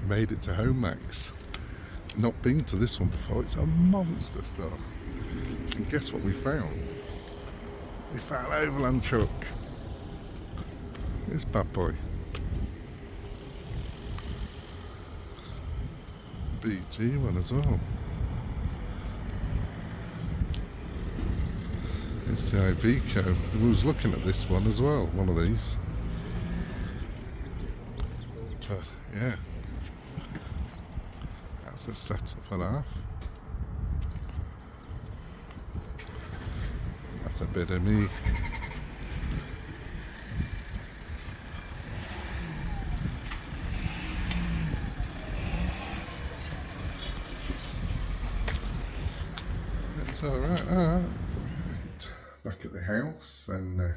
Made it to Homemax. Not been to this one before. It's a monster stuff. And guess what we found? We found an Overland truck. This bad boy. BG one as well. It's the Iveco. We was looking at this one as well, one of these. But yeah, that's a setup and a half. That's a bit of me. It's alright. Back at the house and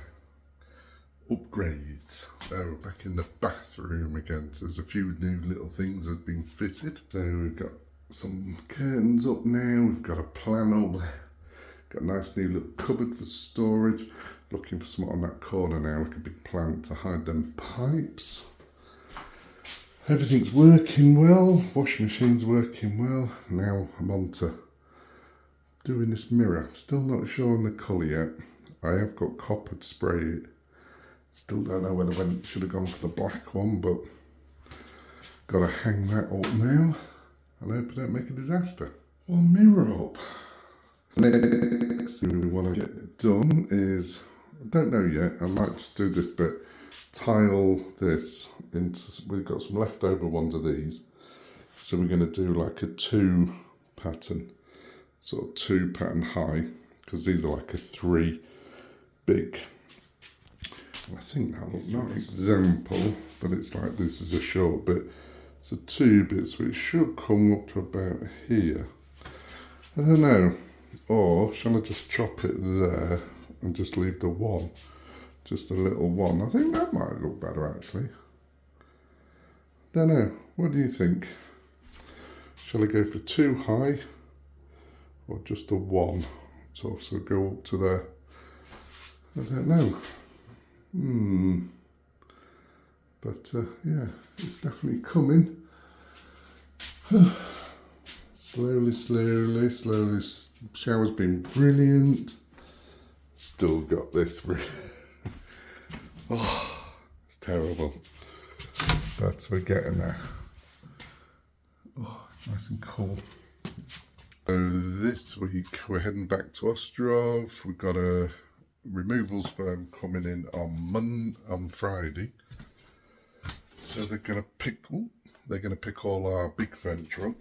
upgrades. So back in the bathroom again. So there's a few new little things that have been fitted. So we've got some curtains up now. We've got a panel. Got a nice new little cupboard for storage. Looking for something on that corner now, like a big plant to hide them pipes. Everything's working well. Washing machine's working well. Now I'm on to doing this mirror. Still not sure on the colour yet. I have got copper to spray it. Still don't know whether I should have gone for the black one, but gotta hang that up now and hope I don't make a disaster. One mirror up. Next thing we want to get done is, I don't know yet, I might just do this bit, tile this into, we've got some leftover ones of these, so we're going to do like a 2 pattern, sort of 2 pattern high, because these are like a 3 big. I think that look not an example, but it's like this is a short bit. It's a 2 bit, so it should come up to about here. I don't know. Or shall I just chop it there and just leave the 1? Just a little 1. I think that might look better actually. Don't know. What do you think? Shall I go for 2 high or just a 1? So go up to there. I don't know. But yeah, it's definitely coming. Slowly. Shower's been brilliant. Still got this. Oh, it's terrible. But we're getting there. Oh, nice and cool. So this week we're heading back to Ostrov. We've got a removals firm coming in on Friday. So they're gonna pick all our big furniture up.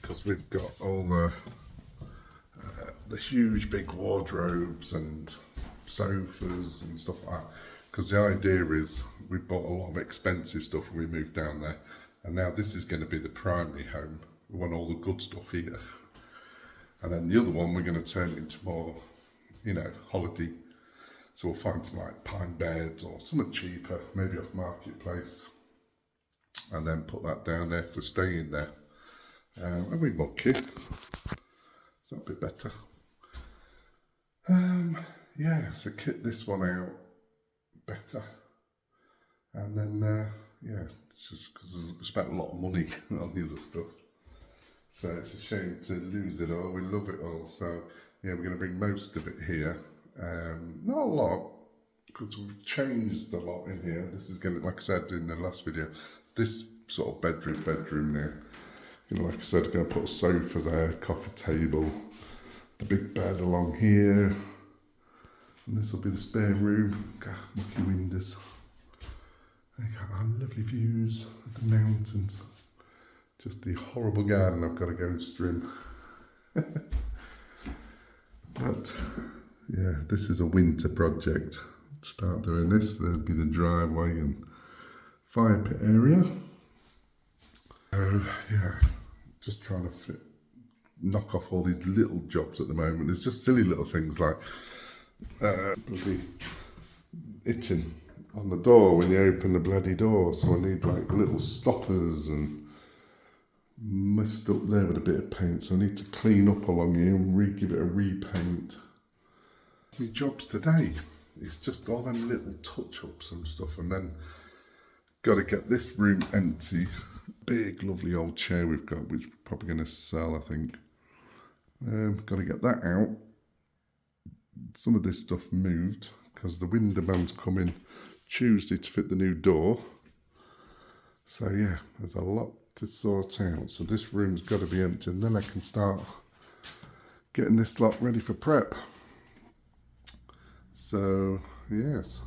Because we've got all the huge big wardrobes and sofas and stuff like that. Because the idea is we bought a lot of expensive stuff when we moved down there, and now this is going to be the primary home. We want all the good stuff here, and then the other one we're going to turn into more, holiday. So we'll find some like pine beds or something cheaper, maybe off marketplace, and then put that down there for staying there. And we mucky. Is that a bit better? Yeah, so kit this one out better. And then, yeah, it's just because we spent a lot of money on the other stuff. So it's a shame to lose it all. We love it all. So, yeah, we're going to bring most of it here. Not a lot, because we've changed a lot in here. This is going to, like I said in the last video, this sort of bedroom now. Like I said, I'm going to put a sofa there, coffee table, the big bed along here, and this will be the spare room. Got mucky windows. I got lovely views of the mountains. Just the horrible garden I've got to go and trim. But yeah, this is a winter project. Start doing this. There'll be the driveway and fire pit area. So yeah, just trying to knock off all these little jobs at the moment. It's just silly little things like bloody hitting on the door when you open the bloody door. So I need like little stoppers and messed up there with a bit of paint. So I need to clean up along here and give it a repaint. My jobs today, it's just all them little touch-ups and stuff, and then got to get this room empty. Big, lovely old chair we've got, which we're probably going to sell, I think. Got to get that out. Some of this stuff moved because the window man's coming Tuesday to fit the new door. So yeah, there's a lot to sort out. So this room's got to be empty, and then I can start getting this lot ready for prep. So yes,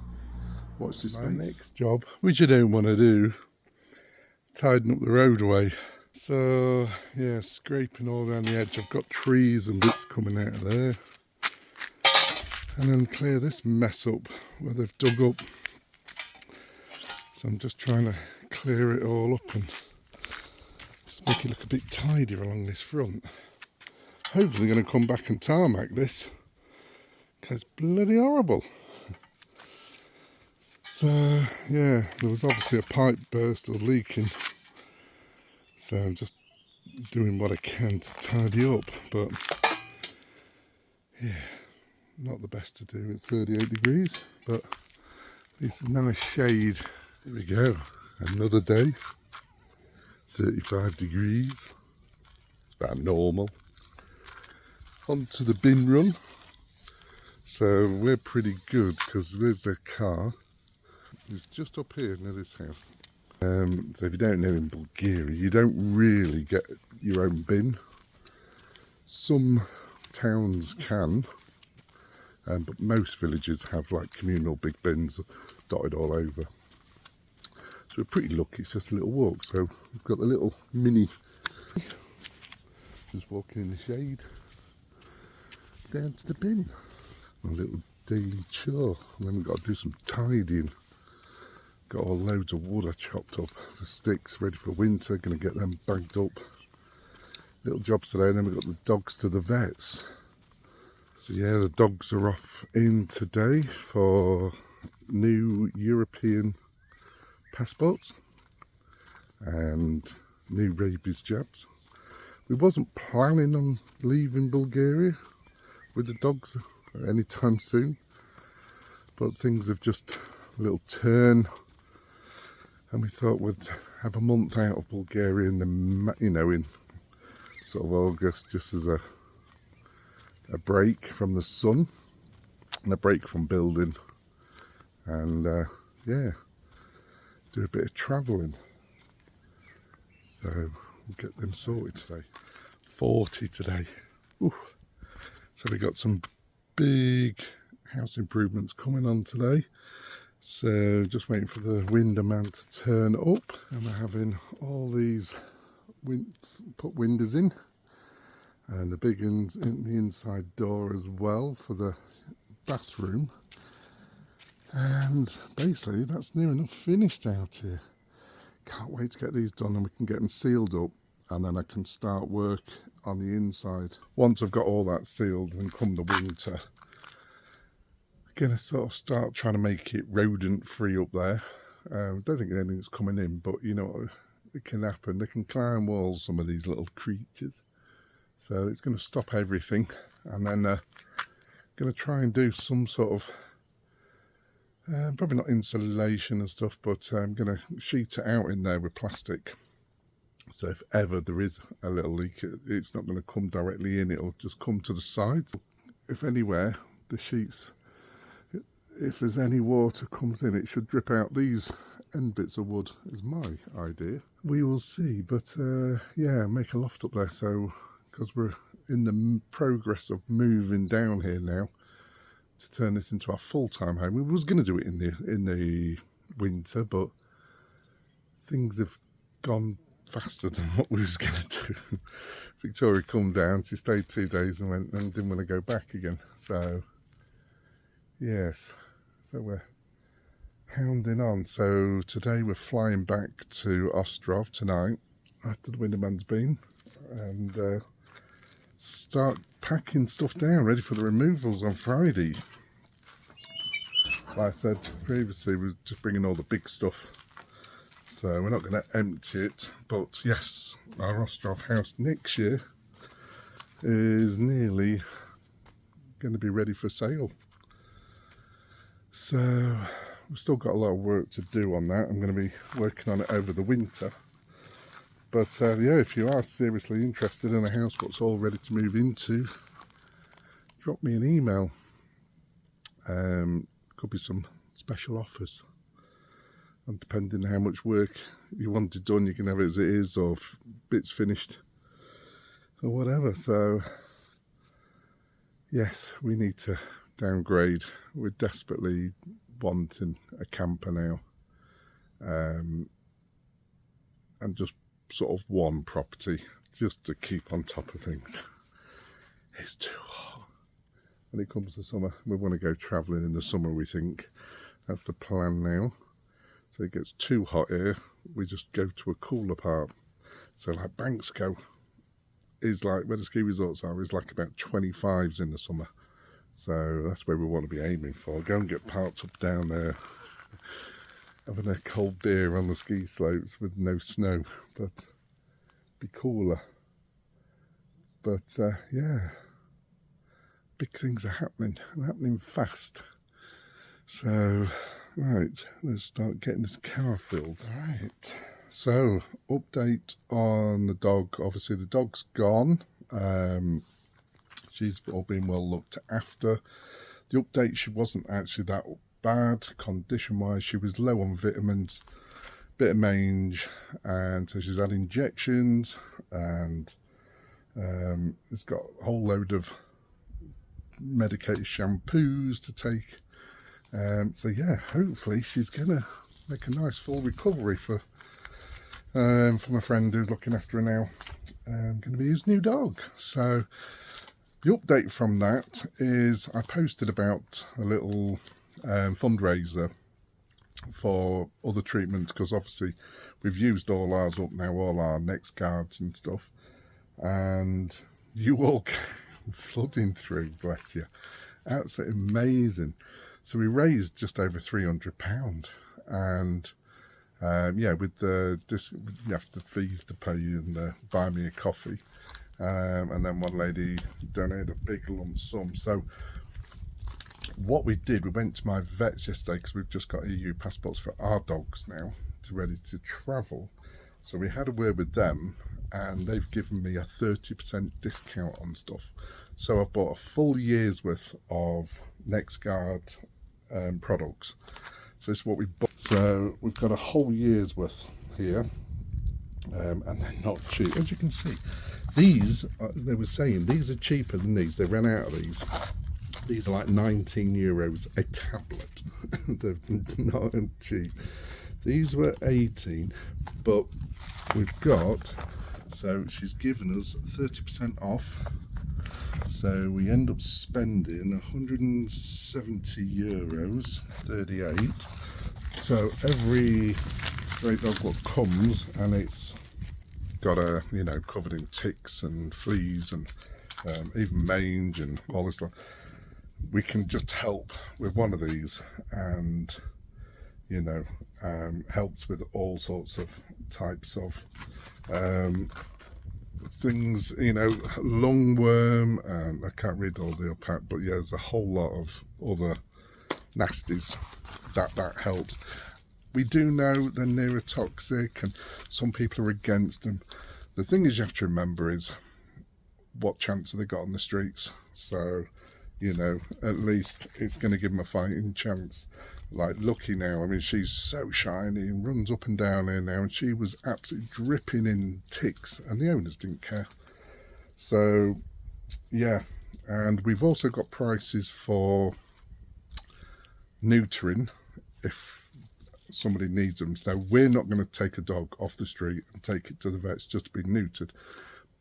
watch this space. My next job, which I don't want to do, tidying up the roadway. So yeah, scraping all around the edge. I've got trees and bits coming out of there. And then clear this mess up where they've dug up. So I'm just trying to clear it all up and just make it look a bit tidier along this front. Hopefully they're going to come back and tarmac this, because it's bloody horrible. So yeah, there was obviously a pipe burst or leaking. So I'm just doing what I can to tidy up, but yeah, not the best to do at 38 degrees, but it's a nice shade. Here we go, another day, 35 degrees, about normal. On to the bin run. So we're pretty good because there's their car. It's just up here near this house. So if you don't know, in Bulgaria, you don't really get your own bin. Some towns can, but most villages have like communal big bins dotted all over. So we're pretty lucky, it's just a little walk. So we've got the little mini, just walking in the shade, down to the bin. A little daily chore. And then we've got to do some tidying. Got all loads of wood I chopped up, the sticks ready for winter, going to get them bagged up. Little jobs today, and then we've got the dogs to the vets. So yeah, the dogs are off in today for new European passports and new rabies jabs. We wasn't planning on leaving Bulgaria with the dogs anytime soon, but things have just a little turn, and we thought we'd have a month out of Bulgaria in the, you know, in sort of August, just as a break from the sun and a break from building, and yeah, do a bit of travelling. So we'll get them sorted today. 40 today. Ooh. So we got some big house improvements coming on today. So just waiting for the window man to turn up, and we're having all these put windows in, and the big ones in the inside door as well for the bathroom. And basically that's near enough finished out here. Can't wait to get these done and we can get them sealed up, and then I can start work on the inside. Once I've got all that sealed, and come the winter, I'm gonna sort of start trying to make it rodent free up there. Don't think anything's coming in, but you know, it can happen. They can climb walls, some of these little creatures. So it's going to stop everything, and then going to try and do some sort of probably not insulation and stuff, but I'm going to sheet it out in there with plastic. So if ever there is a little leak, it's not going to come directly in, it'll just come to the side. If anywhere the sheets, if there's any water comes in, it should drip out these end bits of wood, is my idea. We will see, but yeah, make a loft up there, so because we're in the progress of moving down here now to turn this into our full-time home. We was going to do it in the winter, but things have gone faster than what we was going to do. Victoria come down, she stayed 2 days and went and didn't want to go back again. So yes, so we're hounding on. So today we're flying back to Ostrov tonight after the winterman's been, and start packing stuff down ready for the removals on Friday. Like I said previously, we're just bringing all the big stuff, so we're not going to empty it. But yes, our Ostrov house next year is nearly going to be ready for sale. So we've still got a lot of work to do on that. I'm going to be working on it over the winter. But yeah, if you are seriously interested in a house that's all ready to move into, drop me an email. Could be some special offers. And depending on how much work you want it done, you can have it as it is, or bits finished, or whatever. So yes, we need to downgrade. We're desperately wanting a camper now, and just sort of one property just to keep on top of things. It's too hot. When it comes to summer, we want to go travelling in the summer, we think. That's the plan now. So it gets too hot here, we just go to a cooler part. So like Banksco is like, where the ski resorts are, is like about 25s in the summer. So that's where we want to be aiming for. Go and get parked up down there, having a cold beer on the ski slopes with no snow, but be cooler. But yeah, big things are happening, and happening fast. So right, let's start getting this car filled. Right, so update on the dog. Obviously the dog's gone. She's all been well looked after. The update, she wasn't actually that bad condition wise. She was low on vitamins, bit of mange, and so she's had injections, and it's got a whole load of medicated shampoos to take. So yeah, hopefully she's gonna make a nice full recovery for from a friend who's looking after her now. Gonna be his new dog. So the update from that is I posted about a little fundraiser for other treatments, because obviously we've used all ours up now, all our next guards and stuff, and you all came flooding through, bless you. Absolutely amazing. So we raised just over £300, and yeah, with this, you have the fees to pay and buy me a coffee, and then one lady donated a big lump sum. So what we did, we went to my vets yesterday, because we've just got EU passports for our dogs now, ready to travel. So we had a word with them, and they've given me a 30% discount on stuff. So I've bought a full year's worth of NextGuard products. So this is what we've bought. So we've got a whole year's worth here, and they're not cheap, as you can see. These, they were saying, these are cheaper than these. They ran out of these. These are like €19 a tablet. They're not cheap. These were 18, but we've got, so she's given us 30% off. So we end up spending €170, 38. So every stray dog what comes, and it's got a, you know, covered in ticks and fleas and even mange and all this stuff, we can just help with one of these, and you know, helps with all sorts of types of things, you know, lungworm, and I can't read all the pack, but yeah, there's a whole lot of other nasties that helps. We do know they're neurotoxic, and some people are against them. The thing is, you have to remember is, what chance have they got on the streets? So, you know, at least it's going to give them a fighting chance. Like Lucky now, I mean, she's so shiny and runs up and down here now, and she was absolutely dripping in ticks, and the owners didn't care. So yeah, and we've also got prices for neutering if somebody needs them. So we're not going to take a dog off the street and take it to the vets just to be neutered,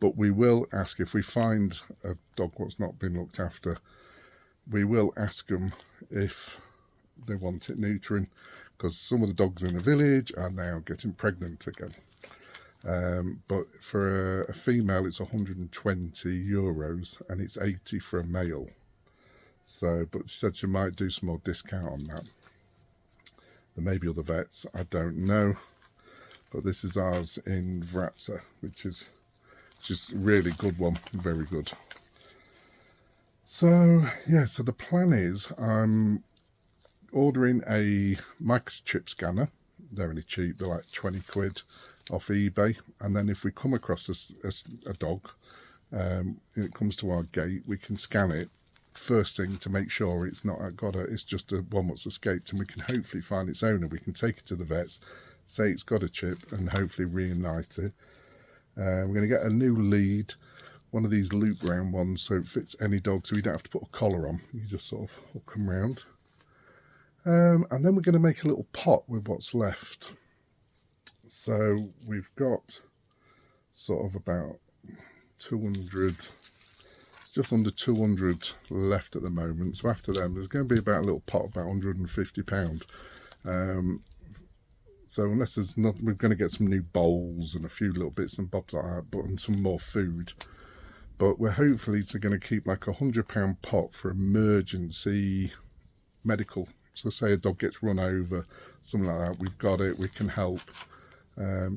but we will ask, if we find a dog that's not been looked after, we will ask them if they want it neutering, because some of the dogs in the village are now getting pregnant again. But for a female it's €120 and it's 80 for a male. So, but she said she might do some more discount on that. There may be other vets, I don't know, but this is ours in Vratsa, which is just a really good one, very good. So yeah, so the plan is ordering a microchip scanner. They're only cheap, they're like 20 quid off eBay. And then if we come across a dog, it comes to our gate, we can scan it first thing to make sure it's not it's just a one that's escaped, and we can hopefully find its owner. We can take it to the vets, say it's got a chip, and hopefully reunite it. We're going to get a new lead, one of these loop round ones, so it fits any dog, so you don't have to put a collar on, you just sort of hook them round. And then we're going to make a little pot with what's left. So we've got sort of about 200, just under 200 left at the moment. So after them, there's going to be about a little pot, about £150. So unless there's not, we're going to get some new bowls and a few little bits and bobs like that, but and some more food. But we're hopefully going to keep like £100 pot for emergency medical. So say a dog gets run over, something like that, we've got it, we can help.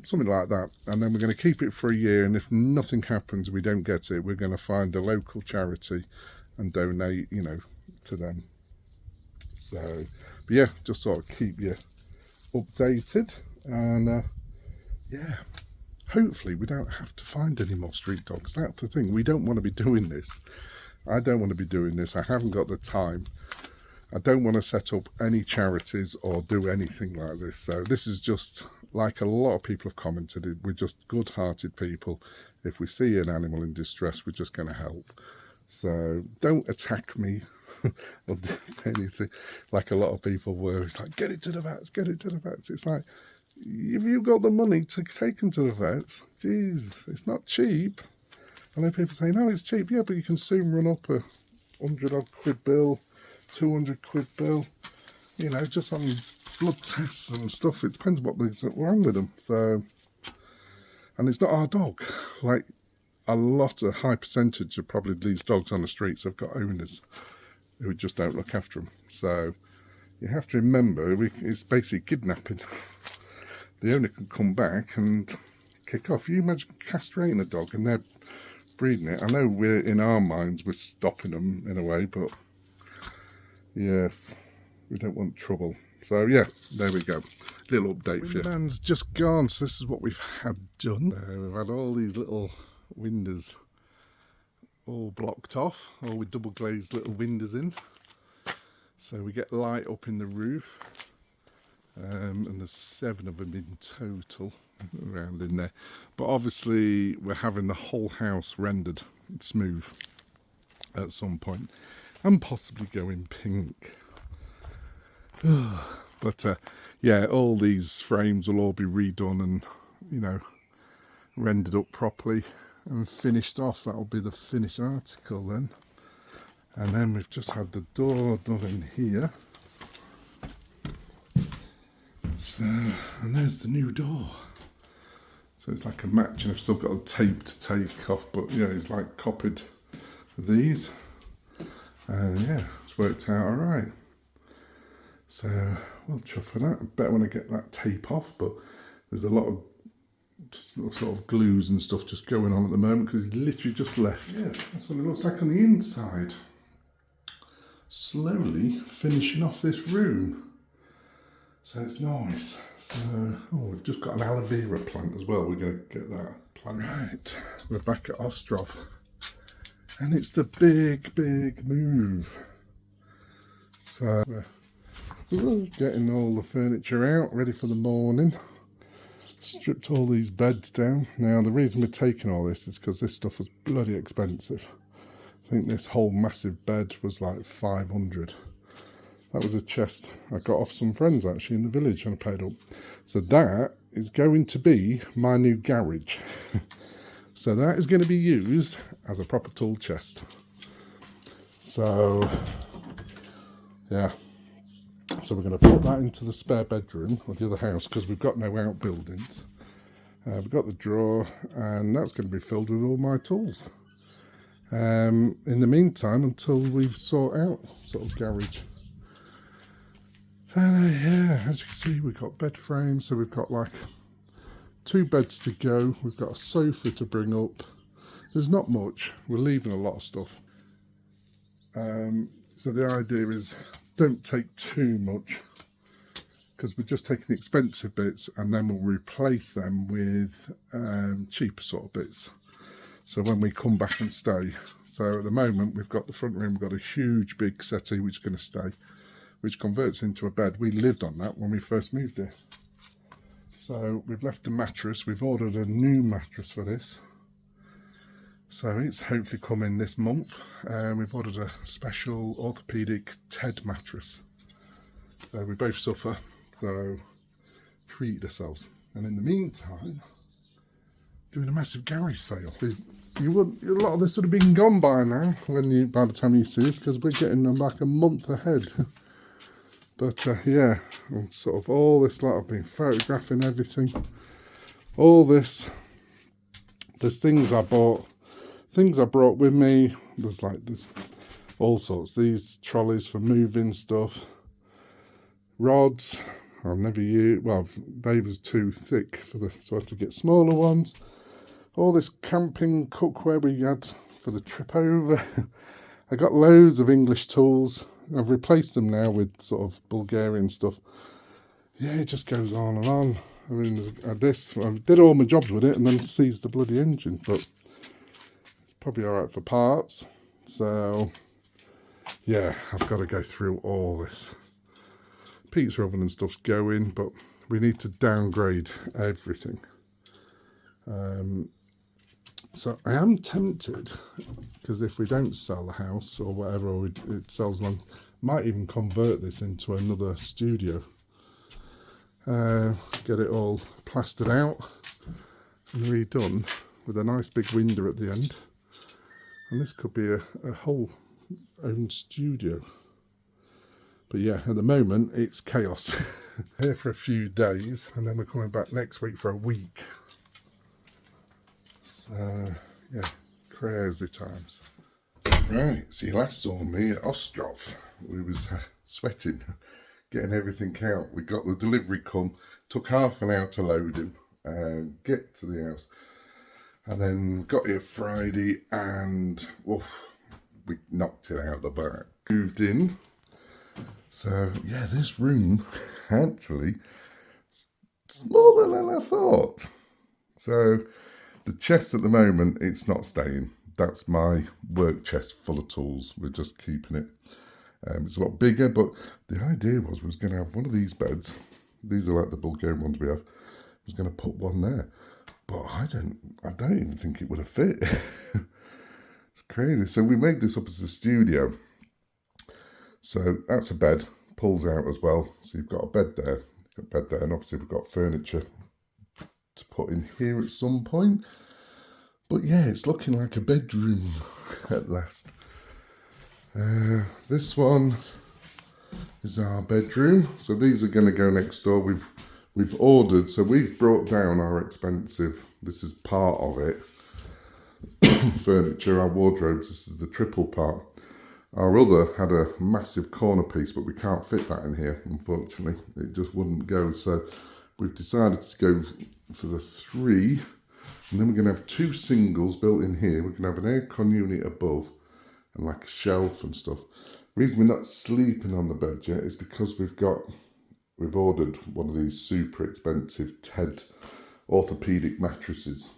Something like that. And then we're going to keep it for a year, and if nothing happens, we don't get it, we're going to find a local charity and donate, you know, to them. So, but yeah, just sort of keep you updated, and yeah, hopefully we don't have to find any more street dogs. That's the thing, we don't want to be doing this. I don't want to be doing this. I haven't got the time. I don't want to set up any charities or do anything like this. So this is just, like a lot of people have commented, we're just good-hearted people. If we see an animal in distress, we're just going to help. So don't attack me or say anything like a lot of people were. It's like, get it to the vets, get it to the vets. It's like, if you've got the money to take them to the vets, Jesus, it's not cheap. I know people say, no, it's cheap. Yeah, but you can soon run up a 100-odd quid bill, 200 quid bill, you know, just on blood tests and stuff. It depends what's wrong with them. So, and it's not our dog. Like a high percentage of probably these dogs on the streets have got owners who just don't look after them. So you have to remember, it's basically kidnapping. The owner can come back and kick off. You imagine castrating a dog and they're breeding it. I know we're, in our minds, we're stopping them in a way, but yes, we don't want trouble. So yeah, there we go. Little update for you. Window's just gone, so this is what we've had done. We've had all these little windows all blocked off, all with double glazed little windows in. So we get light up in the roof, and there's 7 of them in total around in there. But obviously we're having the whole house rendered smooth at some point, and possibly going pink. But yeah, all these frames will all be redone and, you know, rendered up properly and finished off. That'll be the finished article then. And then we've just had the door done in here. So, and there's the new door. So it's like a match, and I've still got a tape to take off, but yeah, it's like copied these. And yeah, it's worked out alright. So we'll chuff for that. I bet when I get that tape off, but there's a lot of sort of glues and stuff just going on at the moment because he's literally just left. Yeah, that's what it looks like on the inside. Slowly finishing off this room. So it's nice. So, oh, we've just got an aloe vera plant as well. We're going to get that plant. Right, we're back at Ostrov. And it's the big move. So we're getting all the furniture out, ready for the morning. Stripped all these beds down. Now the reason we're taking all this is because this stuff was bloody expensive. I think this whole massive bed was like 500. That was a chest I got off some friends actually in the village and I paid up. So that is going to be my new garage. So that is going to be used as a proper tool chest. So yeah. So we're going to put that into the spare bedroom of the other house because we've got no outbuildings. We've got the drawer, and that's going to be filled with all my tools. In the meantime, until we've sorted out sort of garage. And yeah, as you can see, we've got bed frames, so we've got like 2 beds to go. We've got a sofa to bring up. There's not much. We're leaving a lot of stuff. So the idea is don't take too much, because we're just taking the expensive bits and then we'll replace them with cheaper sort of bits. So when we come back and stay. So at the moment we've got the front room, we've got a huge big settee which is going to stay, which converts into a bed. We lived on that when we first moved here. So we've left the mattress, we've ordered a new mattress for this. So it's hopefully coming this month. And we've ordered a special orthopedic TED mattress. So we both suffer, so treat ourselves. And in the meantime, doing a massive garage sale. A lot of this would have been gone by now by the time you see this, because we're getting them like a month ahead. But yeah, and sort of all this lot, I've been photographing everything. All this, there's things I bought, things I brought with me. There's like this, all sorts. These trolleys for moving stuff, rods. I've never used. Well, they was too thick for so I had to get smaller ones. All this camping cookware we had for the trip over. I got loads of English tools. I've replaced them now with sort of Bulgarian stuff. Yeah, it just goes on and on. I mean, I did all my jobs with it and then seized the bloody engine, but it's probably all right for parts. So yeah, I've got to go through all this. Pizza oven and stuff's going, but we need to downgrade everything. So I am tempted, because if we don't sell the house or whatever, or it sells long, might even convert this into another studio. Get it all plastered out and redone with a nice big window at the end. And this could be a whole own studio. But yeah, at the moment it's chaos. Here for a few days and then we're coming back next week for a week. So yeah, crazy times. Right, so you last saw me at Ostrov. We was sweating, getting everything out. We got the delivery come, took half an hour to load him and get to the house. And then got here Friday and we knocked it out the back. Moved in. So yeah, this room actually smaller than I thought. So the chest at the moment, it's not staying. That's my work chest full of tools. We're just keeping it. It's a lot bigger, but the idea was we was going to have one of these beds. These are like the Bulgarian ones we have. I was going to put one there, but I don't even think it would have fit. It's crazy. So we made this up as a studio. So that's a bed, pulls out as well. So you've got a bed there, and obviously we've got furniture to put in here at some point. But yeah, it's looking like a bedroom at last. This one is our bedroom. So these are going to go next door. We've ordered, so we've brought down our expensive, this is part of it, furniture, our wardrobes. This is the triple part. Our other had a massive corner piece, but we can't fit that in here, unfortunately. It just wouldn't go. So we've decided to go for the 3. And then we're going to have 2 singles built in here. We're going to have an aircon unit above and like a shelf and stuff. The reason we're not sleeping on the bed yet is because we've ordered one of these super expensive TED orthopedic mattresses.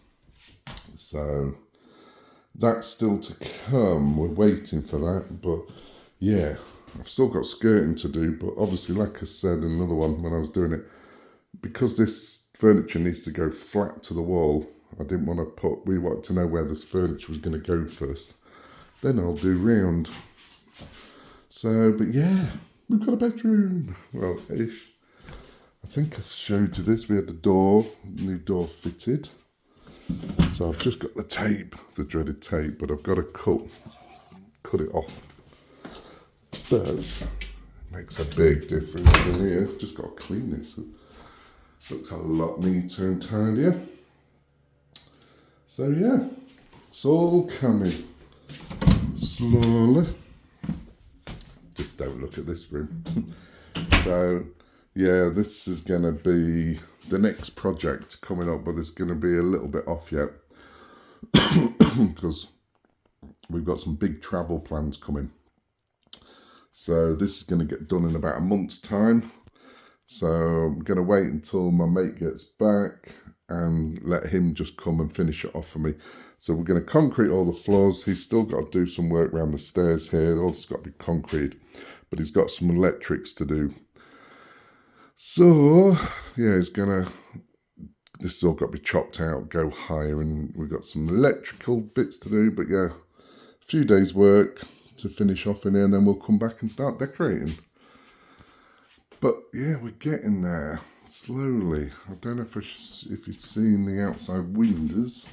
So that's still to come. We're waiting for that. But yeah, I've still got skirting to do. But obviously, like I said in another one when I was doing it, because this furniture needs to go flat to the wall, I didn't want to we wanted to know where this furniture was going to go first. Then I'll do round. So, but yeah, we've got a bedroom. Well, ish. I think I showed you this. We had the new door fitted. So I've just got the tape, the dreaded tape, but I've got to cut it off. But it makes a big difference in here. Just got to clean it. So it looks a lot neater and tidier. So yeah, it's all coming slowly. Just don't look at this room. So yeah, this is going to be the next project coming up, but it's going to be a little bit off yet because we've got some big travel plans coming. So this is going to get done in about a month's time. So I'm going to wait until my mate gets back and let him just come and finish it off for me. So we're going to concrete all the floors. He's still got to do some work around the stairs here. All it's got to be concrete, but he's got some electrics to do. So yeah, this has all got to be chopped out, go higher, and we've got some electrical bits to do. But yeah, a few days work to finish off in here, and then we'll come back and start decorating. But yeah, we're getting there slowly. I don't know if you've seen the outside windows.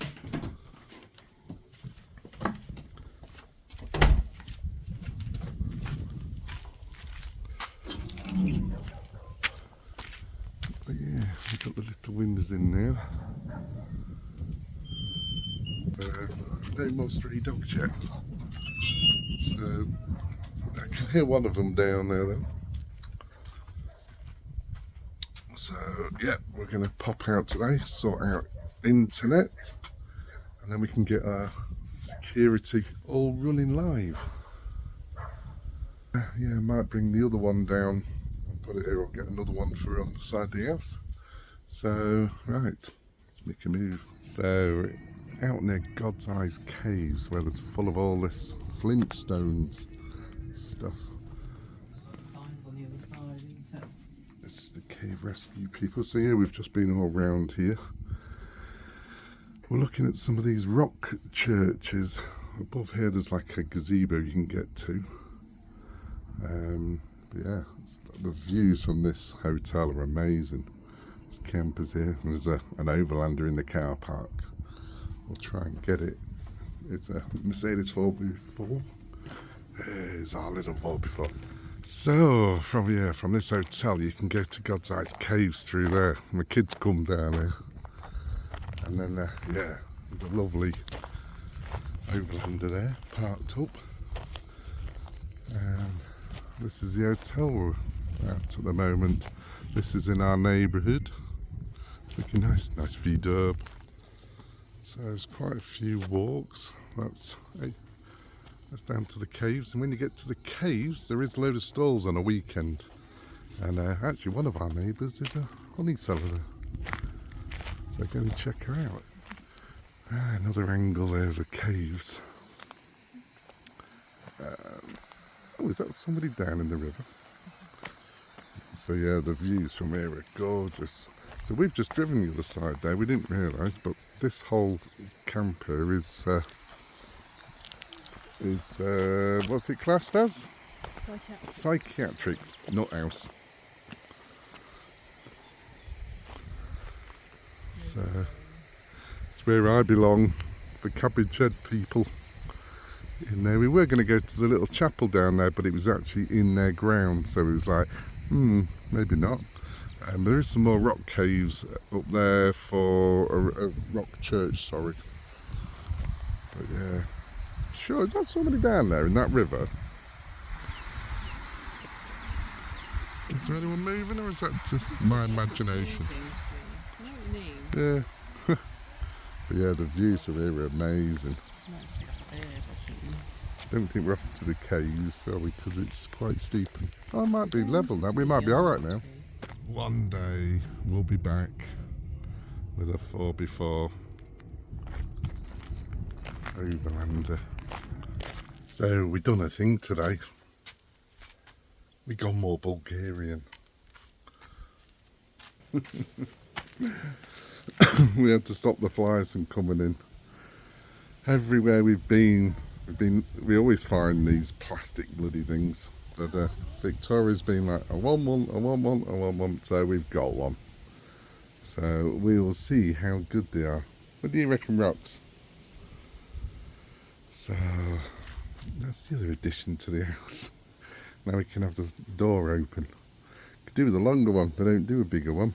But yeah, we've got the little windows in there. No more stray dogs yet. So I can hear one of them down there though. So yeah, we're going to pop out today, sort out internet, and then we can get our security all running live. Yeah, I might bring the other one down and put it here, or get another one for on the side of the house. So right, let's make a move. So out near God's Eyes Caves, where it's full of all this flintstones stuff. This is the cave rescue people. So yeah, we've just been all around here. We're looking at some of these rock churches. Above here there's like a gazebo you can get to. But yeah, the views from this hotel are amazing. There's campers here, and there's an Overlander in the car park. We'll try and get it. It's a Mercedes 4x4. There's our little 4x4. So from this hotel you can go to God's Eyes Caves through there. My kids come down there, and then yeah, there's a lovely Overlander there parked up. This is the hotel we're at the moment. This is in our neighbourhood. Looking nice view up. So there's quite a few walks. That's down to the caves, and when you get to the caves there is a load of stalls on a weekend, and actually one of our neighbours is a honey seller there, so go and check her out. Another angle there of the caves. Oh, is that somebody down in the river? So yeah, the views from here are gorgeous. So we've just driven the other side there, we didn't realise, but this whole camp here is what's it classed as? Psychiatric nut house. So it's where I belong, for Cabbage Head people in there. We were going to go to the little chapel down there, but it was actually in their ground, so it was like, maybe not. There is some more rock caves up there for a rock church, sorry. But yeah. Sure, is that somebody down there in that river? Is there anyone moving, or is that just my imagination? Yeah. But yeah, the views from here are amazing. Don't think we're off to the caves, shall we? Because it's quite steep. Oh, it might be level now. We might be alright now. One day we'll be back with a 4x4 Overlander. So we done a thing today. We gone more Bulgarian. We had to stop the flies from coming in. Everywhere we always find these plastic bloody things. But Victoria's been like, I want one, so we've got one. So we will see how good they are. What do you reckon, Rox? So that's the other addition to the house. Now we can have the door open. Could do with a longer one, they don't do a bigger one.